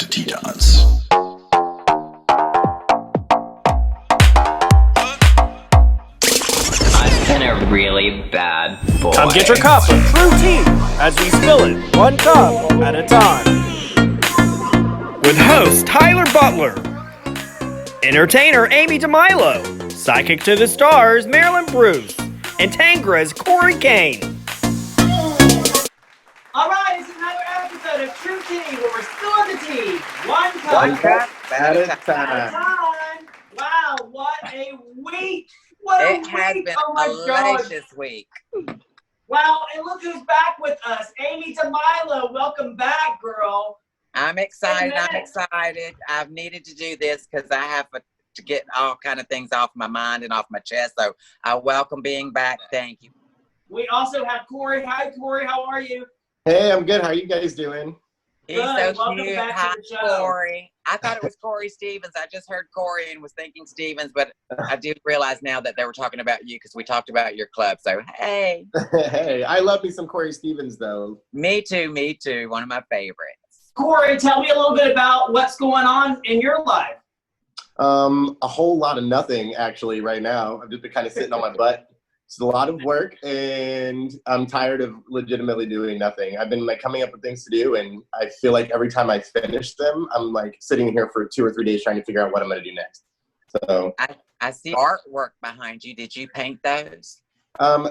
Tetons. I've been a really bad boy. Come get your cup of True Tea as we spill it one cup at a time. With host Tyler Butler, entertainer Amy DeMilo, psychic to the stars Marilyn Bruce, and Tangra's Corey Kane. All right, it's another episode of True Tea where we're spilling the tea. One cup at a time. Wow, what a week! What a week! It has been a delicious week. Wow, and look who's back with us. Amy DeMilo, welcome back, girl. I'm excited. I've needed to do this because I have to get all kind of things off my mind and off my chest. So I welcome being back. Thank you. We also have Corey. Hi, Corey. How are you? Hey, I'm good. How are you guys doing? He's good. So welcome cute. Back Hi, to the show. Corey. I thought it was Corey Stevens. I just heard Corey and was thinking Stevens, but I do realize now that they were talking about you because we talked about your club. So, hey. Hey, I love me some Corey Stevens, though. Me too. One of my favorites. Corey, tell me a little bit about what's going on in your life. A whole lot of nothing, actually, right now. I've just been kind of sitting on my butt. It's a lot of work, and I'm tired of legitimately doing nothing. I've been coming up with things to do, and I feel like every time I finish them, I'm sitting here for 2 or 3 days trying to figure out what I'm going to do next. So I see artwork behind you. Did you paint those?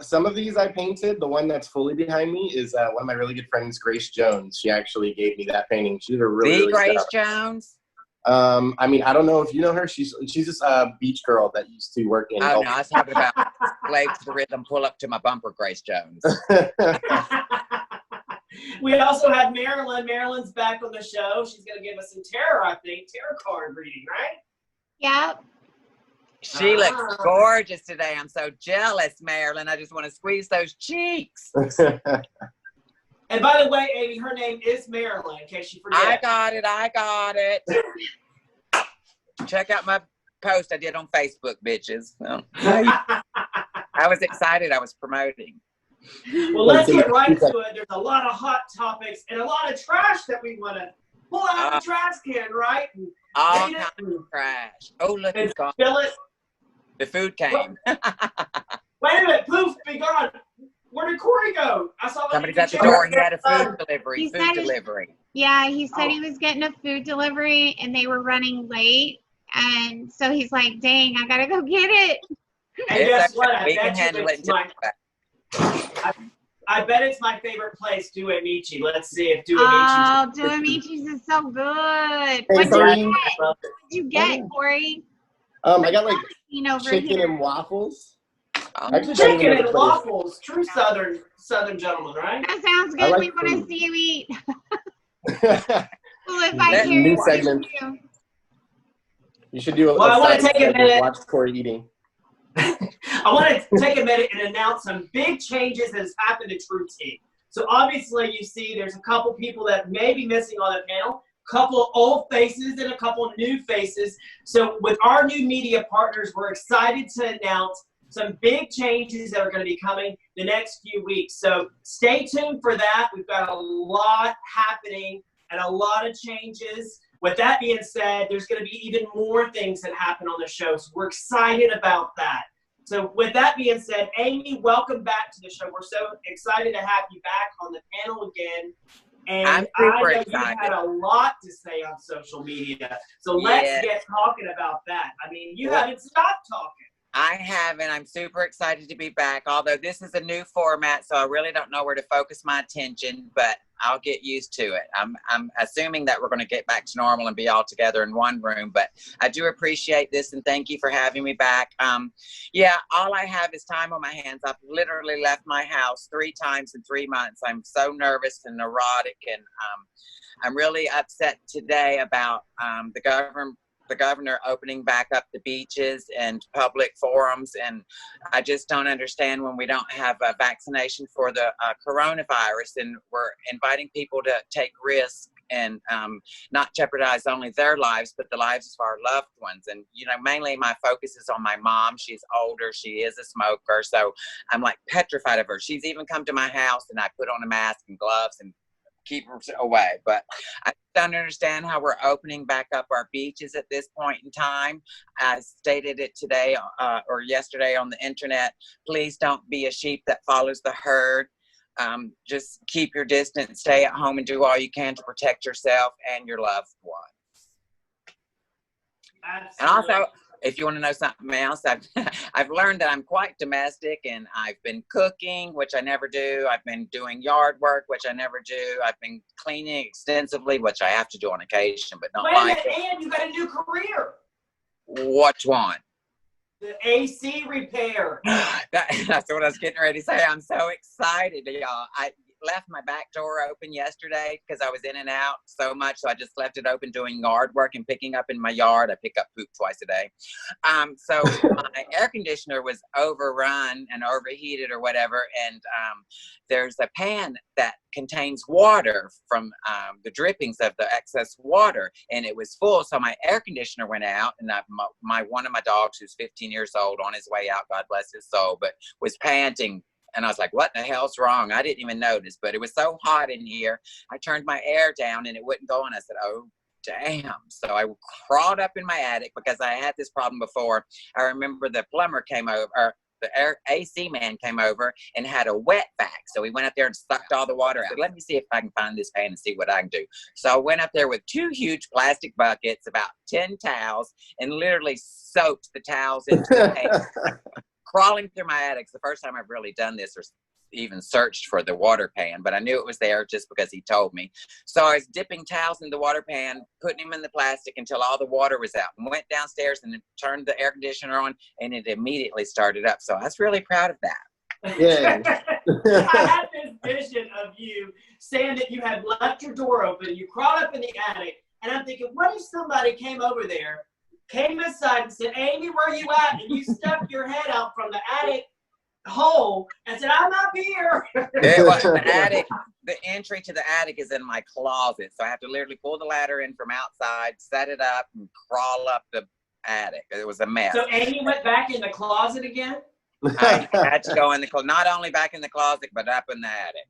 Some of these I painted. The one that's fully behind me is one of my really good friends, Grace Jones. She actually gave me that painting. She did a really Grace Jones? I don't know if you know her. She's this beach girl that used to work in. Oh, no, I was talking about Slave to the Rhythm, Pull Up to My Bumper, Grace Jones. We also have Marilyn. Marilyn's back on the show. She's going to give us some tarot card reading, right? Yep. She looks gorgeous today. I'm so jealous, Marilyn. I just want to squeeze those cheeks. And by the way, Amy, her name is Marilyn, in case you forget. I got it. Check out my post I did on Facebook, bitches. I was excited. I was promoting. Well, let's get right to it. There's a lot of hot topics and a lot of trash that we want to pull out of the trash can, right? And all kinds of trash. Oh, look, it's gone. Fill it. The food came. Wait a minute. Poof, be gone. Where did Corey go? I saw somebody's at the door. He had a food delivery. Yeah, he said he was getting a food delivery and they were running late. And so he's like, dang, I got to go get it. And guess what? We can handle it. I bet it's my favorite place, Due Amici. Let's see if Due Amici. Oh, Due Amici's is so good. What'd you get, Corey? I got chicken and waffles. Chicken and waffles. True Southern gentleman, right? That sounds good. We want to see you eat. Well, if I hear new segment. You should do I want to take a minute. Watch Corey eating. I want to take a minute and announce some big changes that has happened to True Tea. So obviously you see there's a couple people that may be missing on the panel, couple old faces and a couple new faces. So with our new media partners, we're excited to announce some big changes that are going to be coming the next few weeks. So stay tuned for that. We've got a lot happening and a lot of changes. With that being said, there's going to be even more things that happen on the show. So we're excited about that. So with that being said, Amy, welcome back to the show. We're so excited to have you back on the panel again. And I know you had a lot to say on social media. So let's get talking about that. I mean, you haven't stopped talking. I haven't. I'm super excited to be back, although this is a new format, so I really don't know where to focus my attention, but I'll get used to it. I'm assuming that we're going to get back to normal and be all together in one room, but I do appreciate this, and thank you for having me back. All I have is time on my hands. I've literally left my house 3 times in 3 months. I'm so nervous and neurotic, and I'm really upset today about the governor opening back up the beaches and public forums. And I just don't understand when we don't have a vaccination for the coronavirus, and we're inviting people to take risks and not jeopardize only their lives, but the lives of our loved ones. And, mainly my focus is on my mom. She's older. She is a smoker. So I'm petrified of her. She's even come to my house and I put on a mask and gloves and keep away. But I don't understand how we're opening back up our beaches at this point in time. I stated it today or yesterday on the internet. Please don't be a sheep that follows the herd. Just keep your distance, stay at home, and do all you can to protect yourself and your loved one. Absolutely. And also, if you want to know something else, I've learned that I'm quite domestic, and I've been cooking, which I never do. I've been doing yard work, which I never do. I've been cleaning extensively, which I have to do on occasion, but don't Wait a like minute, it. and you got a new career. Which one? The AC repair. That's what I was getting ready to say. I'm so excited, y'all. I left my back door open yesterday because I was in and out so much, so I just left it open doing yard work and picking up in my yard. I pick up poop twice a day. So my air conditioner was overrun and overheated or whatever, and there's a pan that contains water from the drippings of the excess water, and it was full, so my air conditioner went out, and one of my dogs, who's 15 years old, on his way out, God bless his soul, but was panting. And I was like, what the hell's wrong? I didn't even notice, but it was so hot in here. I turned my air down and it wouldn't go on. I said, oh, damn. So I crawled up in my attic because I had this problem before. I remember the plumber came over, or the AC man came over and had a wet vac. So he went up there and sucked all the water out. Let me see if I can find this pan and see what I can do. So I went up there with 2 huge plastic buckets, about 10 towels, and literally soaked the towels into the pan. Crawling through my attic. It's the first time I've really done this or even searched for the water pan, but I knew it was there just because he told me. So I was dipping towels in the water pan, putting them in the plastic until all the water was out, and went downstairs and turned the air conditioner on, and it immediately started up. So I was really proud of that. Yeah. I had this vision of you saying that you had left your door open, you crawled up in the attic, and I'm thinking, what if somebody came over there, came inside and said, Amy, where are you at? And you stuck your head out from the attic hole and said, I'm up here. The attic, the entry to the attic is in my closet. So I have to literally pull the ladder in from outside, set it up, and crawl up the attic. It was a mess. So Amy went back in the closet again? I had to go in the closet, not only back in the closet, but up in the attic.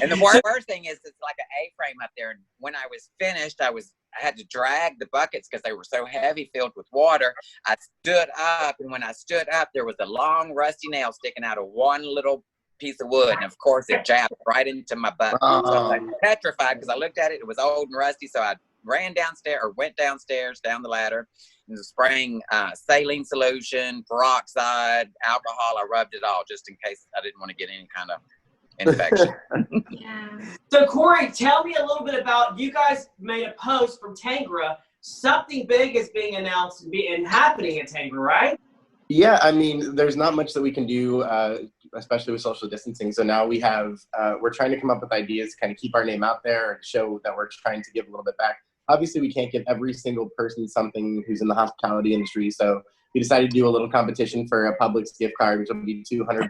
And the worst thing is, it's like an A-frame up there. And when I was finished, I had to drag the buckets because they were so heavy, filled with water. I stood up, and when I stood up, there was a long rusty nail sticking out of one little piece of wood, and of course it jabbed right into my butt. So I was like petrified because I looked at it, it was old and rusty. So I went downstairs down the ladder, and was spraying saline solution, peroxide, alcohol. I rubbed it all just in case I didn't want to get any kind of infection. Yeah. So Corey, tell me a little bit about, you guys made a post from Tangra. Something big is being announced and happening at Tangra, right? Yeah, I mean, there's not much that we can do, especially with social distancing. So now we have, we're trying to come up with ideas to kind of keep our name out there and show that we're trying to give a little bit back. Obviously, we can't give every single person something who's in the hospitality industry. So we decided to do a little competition for a Publix gift card, which will be $200.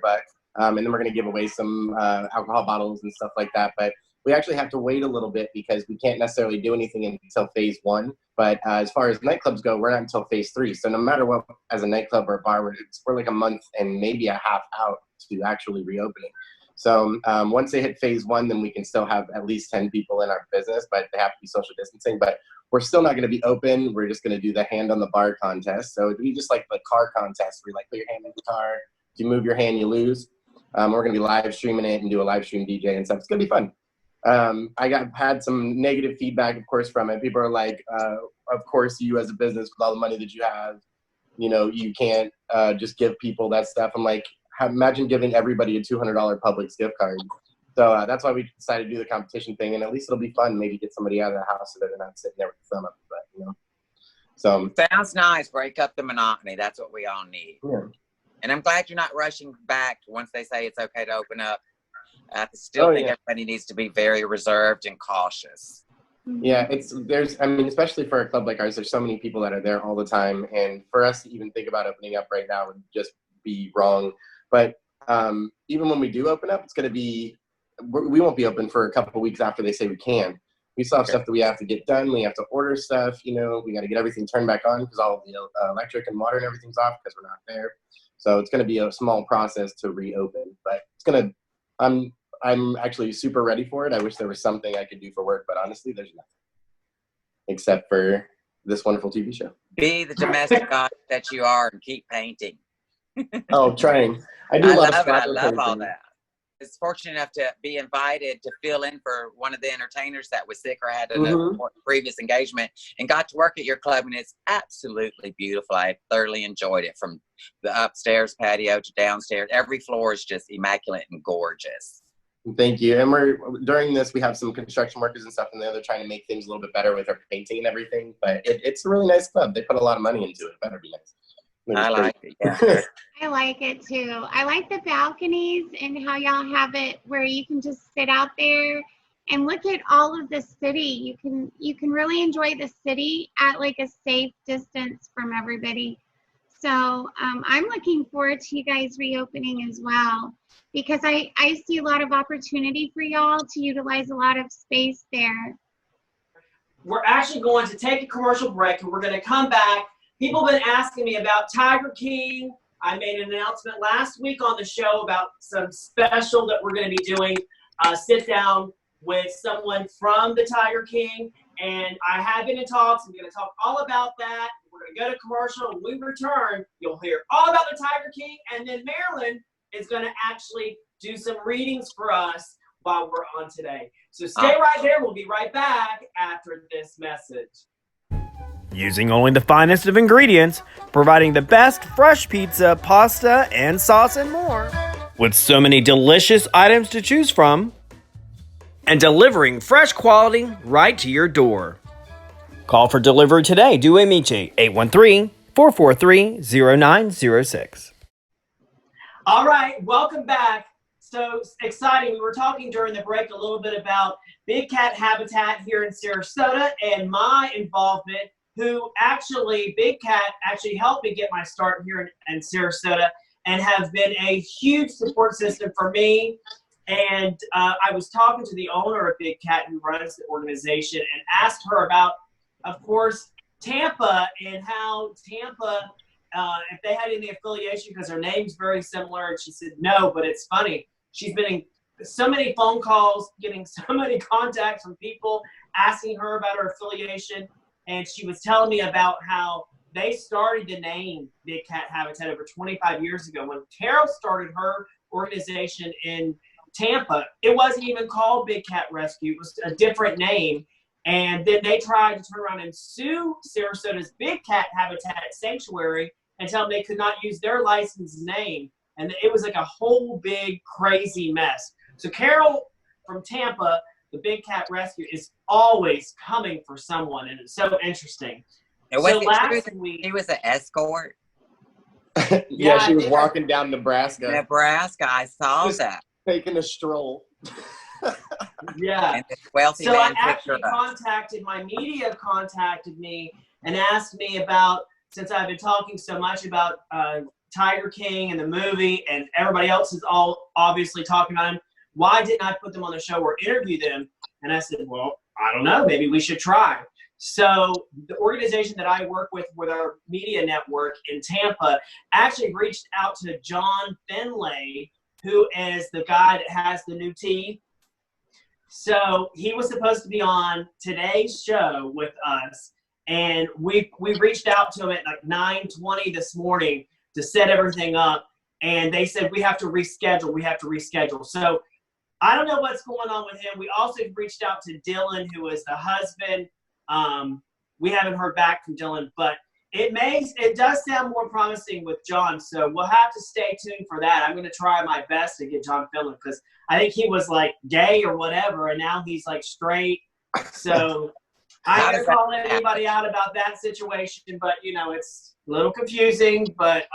And then we're going to give away some alcohol bottles and stuff like that. But we actually have to wait a little bit because we can't necessarily do anything until phase 1. But as far as nightclubs go, we're not until phase 3. So no matter what, as a nightclub or a bar, we're like a month and maybe a half out to actually reopening. So once they hit phase 1, then we can still have at least 10 people in our business, but they have to be social distancing. But we're still not going to be open. We're just going to do the hand on the bar contest. So it'd be just like the car contest where you like put your hand in the car. If you move your hand, you lose. We're going to be live streaming it and do a live stream DJ and stuff. It's going to be fun. I had some negative feedback, of course, from it. People are like, of course, you as a business with all the money that you have, you know, you can't just give people that stuff. I'm like, imagine giving everybody a $200 Publix gift card. So that's why we decided to do the competition thing, and at least it'll be fun. Maybe get somebody out of the house so that they're not sitting there with the thumb up. But you know, so sounds nice. Break up the monotony. That's what we all need. Yeah. And I'm glad you're not rushing back once they say it's okay to open up. I still think everybody needs to be very reserved and cautious. Yeah, I mean, especially for a club like ours, there's so many people that are there all the time, and for us to even think about opening up right now would just be wrong. But even when we do open up, it's going to be, we won't be open for a couple of weeks after they say we can. We still have stuff that we have to get done. We have to order stuff, you know, we got to get everything turned back on because all of the electric and water and everything's off because we're not there. So it's going to be a small process to reopen, but it's going to, I'm actually super ready for it. I wish there was something I could do for work, but honestly, there's nothing except for this wonderful TV show. Be the domestic god that you are and keep painting. Oh, trying. I do I love love it. I soccer love all painting. that. I was fortunate enough to be invited to fill in for one of the entertainers that was sick or had a previous engagement, and got to work at your club, and it's absolutely beautiful. I thoroughly enjoyed it, from the upstairs patio to downstairs. Every floor is just immaculate and gorgeous. Thank you. And during this, we have some construction workers and stuff, and they're trying to make things a little bit better with our painting and everything. But it's a really nice club. They put a lot of money into it. It better be nice. I like it. Yeah. I like it too. I like the balconies and how y'all have it where you can just sit out there and look at all of the city. You can really enjoy the city at like a safe distance from everybody. So I'm looking forward to you guys reopening as well, because I see a lot of opportunity for y'all to utilize a lot of space there. We're actually going to take a commercial break, and we're going to come back. People have been asking me about Tiger King. I made an announcement last week on the show about some special that we're going to be doing, sit down with someone from the Tiger King. And I have been in talks. I'm going to talk all about that. We're going to go to commercial. When we return, you'll hear all about the Tiger King. And then Marilyn is going to actually do some readings for us while we're on today. So stay right there. We'll be right back after this message. Using only the finest of ingredients, providing the best fresh pizza, pasta, and sauce and more. With so many delicious items to choose from, and delivering fresh quality right to your door. Call for delivery today. Do Amici, 813-443-0906. All right, welcome back. So exciting. We were talking during the break a little bit about Big Cat Habitat here in Sarasota and my involvement, who actually, Big Cat actually helped me get my start here in Sarasota and have been a huge support system for me. And I was talking to the owner of Big Cat, who runs the organization, and asked her about, of course, Tampa, and how Tampa, if they had any affiliation, because their name's very similar. And she said, no, but it's funny. She's been in so many phone calls, getting so many contacts from people asking her about her affiliation. And she was telling me about how they started the name Big Cat Habitat over 25 years ago. When Carol started her organization in Tampa, it wasn't even called Big Cat Rescue. It was a different name. And then they tried to turn around and sue Sarasota's Big Cat Habitat Sanctuary and tell them they could not use their licensed name. And it was like a whole big crazy mess. So Carol from Tampa, the Big Cat Rescue, is always coming for someone, and it's so interesting. And So was last it true week, he was an escort? Yeah, she was walking down Nebraska, Nebraska, I saw Just- that. taking a stroll. yeah. And this wealthy So I man picked her actually up. my media contacted me and asked me about, since I've been talking so much about Tiger King and the movie, and everybody else is all obviously talking about him, why didn't I put them on the show or interview them? And I said, well, I don't know, maybe we should try. So the organization that I work with our media network in Tampa actually reached out to John Finlay, who is the guy that has the new teeth. So he was supposed to be on today's show with us, and we reached out to him at like 9:20 this morning to set everything up, and they said we have to reschedule. So I don't know what's going on with him. We also reached out to Dylan, who is the husband. We haven't heard back from Dylan, but it does sound more promising with John. So we'll have to stay tuned for that. I'm going to try my best to get John Finlay, because I think he was like gay or whatever, and now he's like straight. So I ain't gonna call anybody out about that situation, but it's a little confusing. But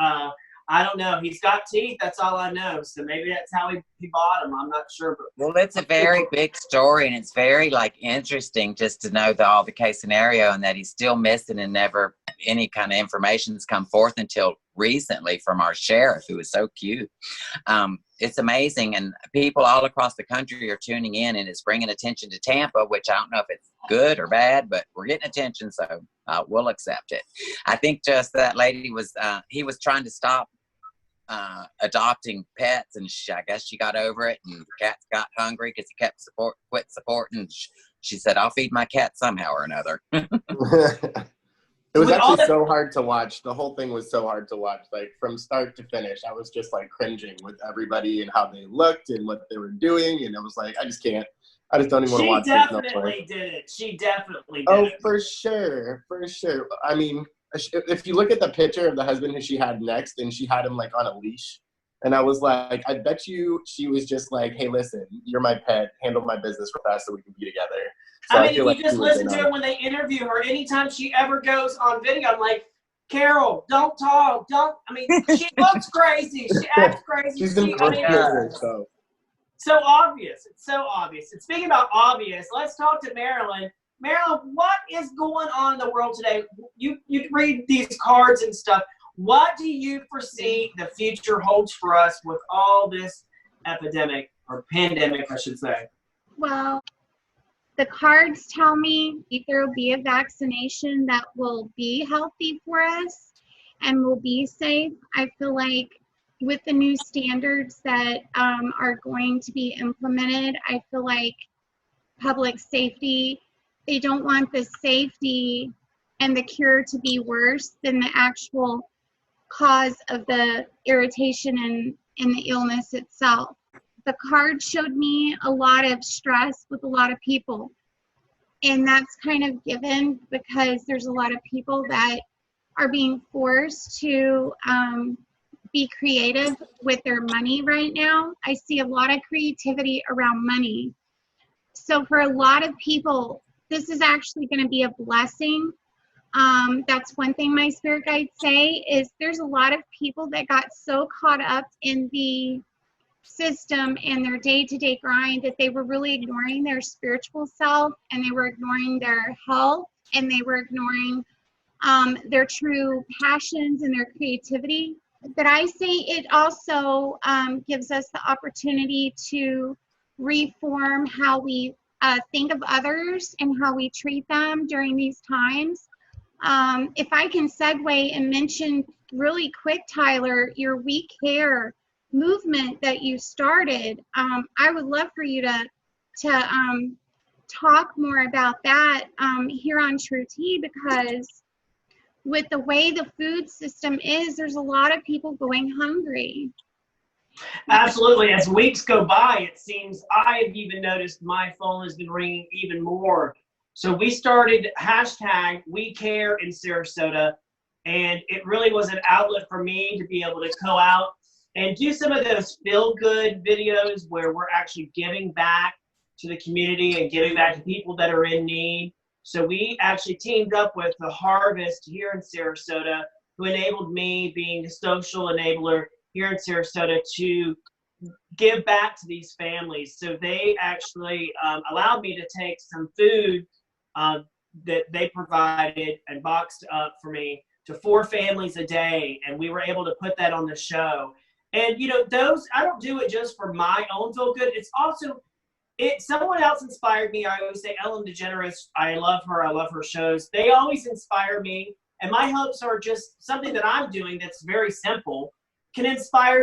I don't know. He's got teeth. That's all I know. So maybe that's how he bought them. I'm not sure. But Well, it's a very big story, and it's very interesting just to know all the case scenario, and that he's still missing, and never any kind of information has come forth until recently from our sheriff, who is so cute. It's amazing, and people all across the country are tuning in, and it's bringing attention to Tampa, which I don't know if it's good or bad, but we're getting attention, so we'll accept it. I think just that lady was he was trying to stop adopting pets, and I guess she got over it, and the cats got hungry because he quit supporting. She said, "I'll feed my cat somehow or another." It was With all actually the- so hard to watch. The whole thing was so hard to watch, like from start to finish. I was just like cringing with everybody and how they looked and what they were doing, and I was like, I just can't. I just don't even want to She watch this no more. definitely did it. She definitely did Oh, it. for sure, for sure. I mean, if you look at the picture of the husband who she had next, and she had him like on a leash, and I was like, I bet you she was just like, hey, listen, you're my pet, handle my business real fast so we can be together. So I mean, feel if you just she was listen in to on her it. when they interview her, anytime she ever goes on video, I'm like, Carol, don't talk, don't. I mean, she looks crazy. She acts crazy. She's I mean, incorporated herself. so obvious. It's so obvious. And speaking about obvious, let's talk to Marilyn. Marilyn, what is going on in the world today? You read these cards and stuff. What do you foresee the future holds for us with all this epidemic or pandemic, I should say? Well, the cards tell me there will be a vaccination that will be healthy for us and will be safe. I feel like with the new standards that are going to be implemented, I feel like public safety, they don't want the safety and the cure to be worse than the actual cause of the irritation and the illness itself. The card showed me a lot of stress with a lot of people. And that's kind of given because there's a lot of people that are being forced to be creative with their money right now. I see a lot of creativity around money. So for a lot of people, this is actually going to be a blessing. That's one thing my spirit guides say is there's a lot of people that got so caught up in the system and their day-to-day grind that they were really ignoring their spiritual self, and they were ignoring their health, and they were ignoring their true passions and their creativity. But I say it also gives us the opportunity to reform how we think of others and how we treat them during these times. If I can segue and mention really quick, Tyler, your We Care movement that you started, I would love for you to talk more about that here on True Tea, because with the way the food system is, there's a lot of people going hungry. Absolutely. As weeks go by, it seems I've even noticed my phone has been ringing even more. So we started hashtag We Care in Sarasota, and it really was an outlet for me to be able to go out and do some of those feel-good videos where we're actually giving back to the community and giving back to people that are in need. So we actually teamed up with the Harvest here in Sarasota, who enabled me, being the social enabler here in Sarasota, to give back to these families. So they actually allowed me to take some food that they provided and boxed up for me to 4 families a day, and we were able to put that on the show. And you know, those, I don't do it just for my own feel good. It's also, someone else inspired me. I always say Ellen DeGeneres, I love her shows. They always inspire me, and my hopes are just something that I'm doing that's very simple can inspire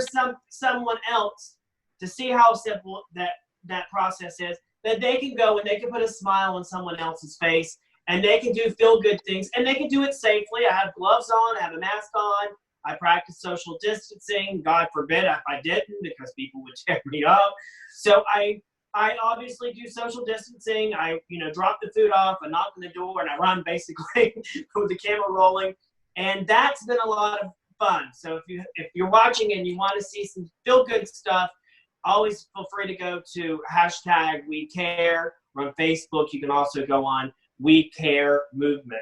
someone else to see how simple that process is, that they can go and they can put a smile on someone else's face, and they can do feel good things, and they can do it safely. I have gloves on, I have a mask on, I practice social distancing. God forbid if I didn't, because people would tear me up. So I obviously do social distancing. I drop the food off, I knock on the door, and I run basically with the camera rolling. And that's been a lot of fun. So if you're watching and you want to see some feel good stuff, always feel free to go to hashtag We Care. Or on Facebook, you can also go on We Care Movement.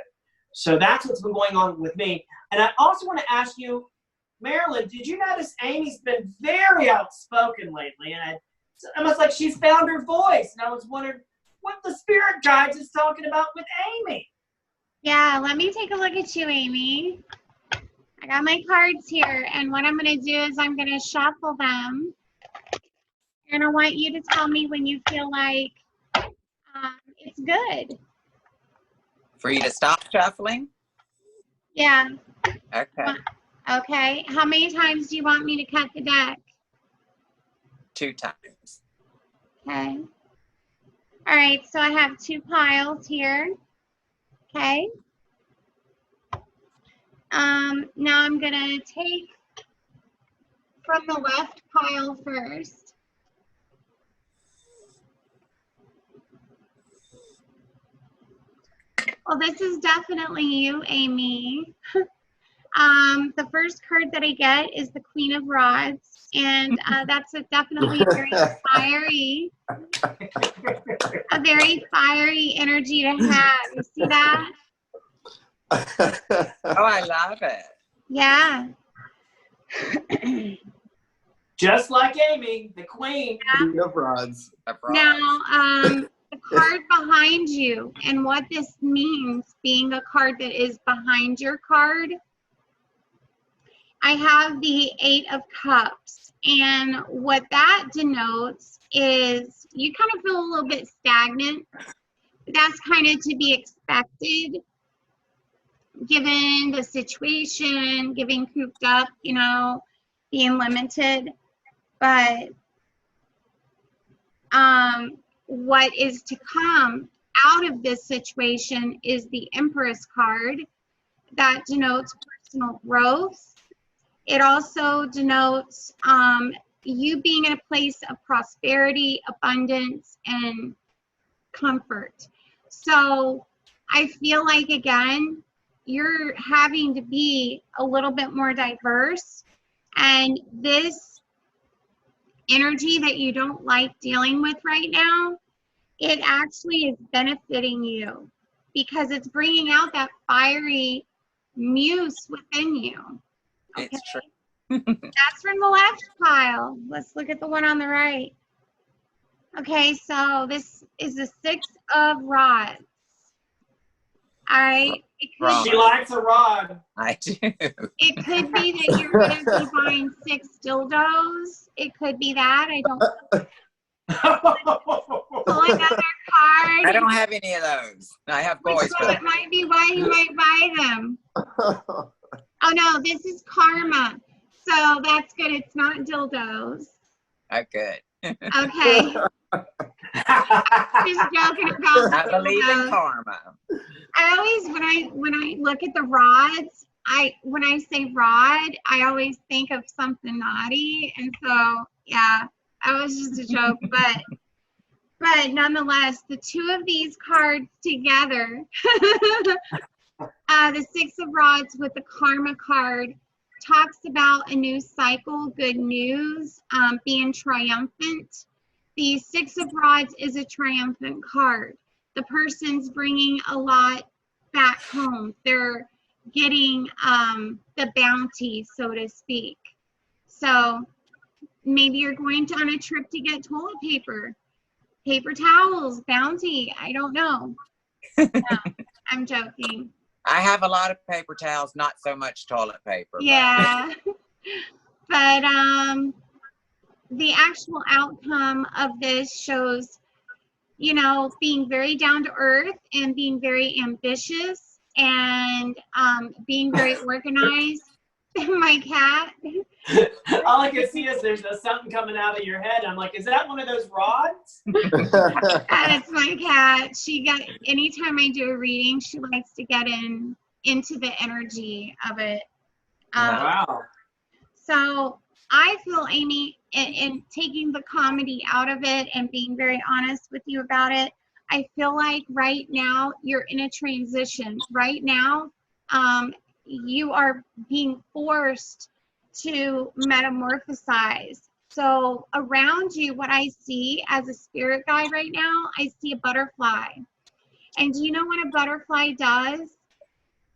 So that's what's been going on with me. And I also want to ask you, Marilyn, did you notice Amy's been very outspoken lately? And it's almost like she's found her voice. And I was wondering what the spirit guides is talking about with Amy. Yeah, let me take a look at you, Amy. I got my cards here, and what I'm going to do is I'm going to shuffle them. And I want you to tell me when you feel like it's good. For you to stop shuffling? Yeah. Okay. Okay. How many times do you want me to cut the deck? 2 times. Okay. All right. So I have 2 piles here. Okay. Now I'm going to take from the left pile first. Well, this is definitely you, Amy. The first card that I get is the Queen of Rods, and that's definitely a very fiery energy to have. You see that? Oh, I love it. Yeah. Just like Amy, the queen. Queen of Rods. Now, the card behind you, and what this means, being a card that is behind your card, I have the 8 of Cups, and what that denotes is you kind of feel a little bit stagnant. That's kind of to be expected, given the situation, getting cooped up, you know, being limited. But what is to come out of this situation is the Empress card that denotes personal growth. It also denotes you being in a place of prosperity, abundance, and comfort. So I feel like, again, you're having to be a little bit more diverse, and this energy that you don't like dealing with right now, it actually is benefiting you because it's bringing out that fiery muse within you. Okay? It's true. That's from the left pile. Let's look at the one on the right. Okay, so this is the 6 of Rods. All right. She likes a rod. I do. It could be that you're going to be buying 6 dildos. It could be that. I don't pull another card. I don't have any of those. I have boys. That might be why you might buy them. Oh no, this is karma. So that's good. It's not dildos. Oh, good. Okay. Just joking about I believe in dildos. karma. I always, when I look at the rods, when I say rod, I always think of something naughty, and so yeah, that was just a joke. But nonetheless, the 2 of these cards together, the 6 of Rods with the Karma card, talks about a new cycle, good news, being triumphant. The 6 of Rods is a triumphant card. The person's bringing a lot back home. They're getting the bounty, so to speak. So maybe you're going on a trip to get toilet paper, paper towels, bounty. I don't know. No, I'm joking. I have a lot of paper towels, not so much toilet paper. Yeah. But the actual outcome of this shows, you know, being very down to earth and being very ambitious and being very organized. My cat. All I can see is there's something coming out of your head. I'm like, is that one of those rods? That's my cat. Anytime I do a reading, she likes to get into the energy of it. Wow. So I feel, Amy, in taking the comedy out of it and being very honest with you about it, I feel like right now you're in a transition. Right now, you are being forced to metamorphosize. So around you, what I see as a spirit guide right now, I see a butterfly. And do you know what a butterfly does?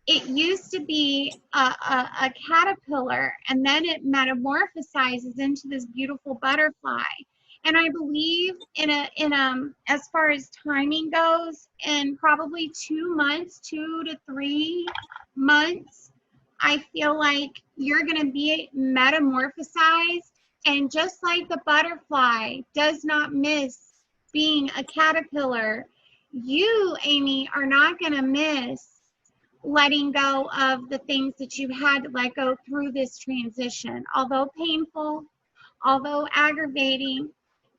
It used to be a caterpillar, and then it metamorphosizes into this beautiful butterfly. And I believe as far as timing goes, in probably 2 months, 2 to 3 months, I feel like you're going to be metamorphosized. And just like the butterfly does not miss being a caterpillar, you, Amy, are not going to miss letting go of the things that you had to let go through this transition. Although painful, although aggravating,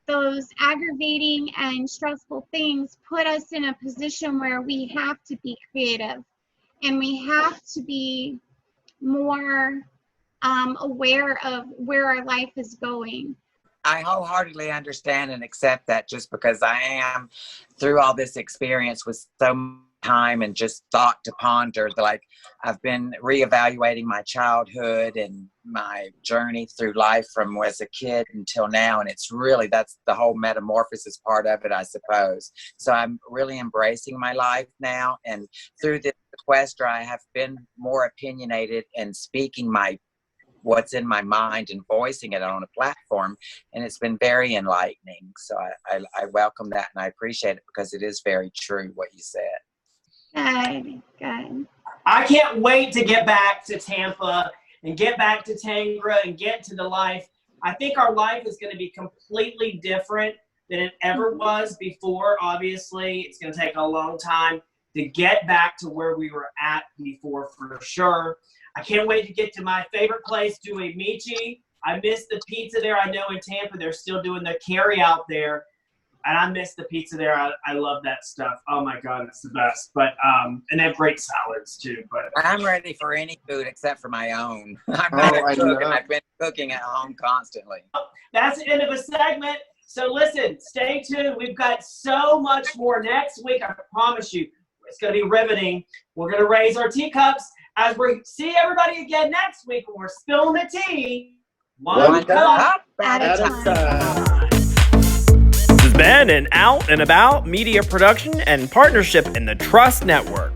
those aggravating and stressful things put us in a position where we have to be creative and we have to be more aware of where our life is going. I wholeheartedly understand and accept that, just because I am through all this experience with so much time and just thought to ponder. Like, I've been reevaluating my childhood and my journey through life from as a kid until now. And it's really, that's the whole metamorphosis part of it, I suppose. So I'm really embracing my life now. And through this sequester, I have been more opinionated and speaking what's in my mind and voicing it on a platform, and it's been very enlightening. So I welcome that, and I appreciate it, because it is very true what you said. Good. I can't wait to get back to Tampa and get back to Tangra and get to the life. I think our life is going to be completely different than it ever was before. Obviously, it's going to take a long time to get back to where we were at before, for sure. I can't wait to get to my favorite place, Due Michi. I miss the pizza there. I know in Tampa they're still doing the carry out there, and I miss the pizza there. I love that stuff. Oh my God, it's the best. But and they have great salads too. But I'm ready for any food except for my own. I'm not a cook, and I've been cooking at home constantly. That's the end of a segment. So listen, stay tuned. We've got so much more next week. I promise you, it's going to be riveting. We're going to raise our teacups as we see everybody again next week when we're spilling the tea. One cup at a time. This has been an Out and About media production and partnership in the Trust Network.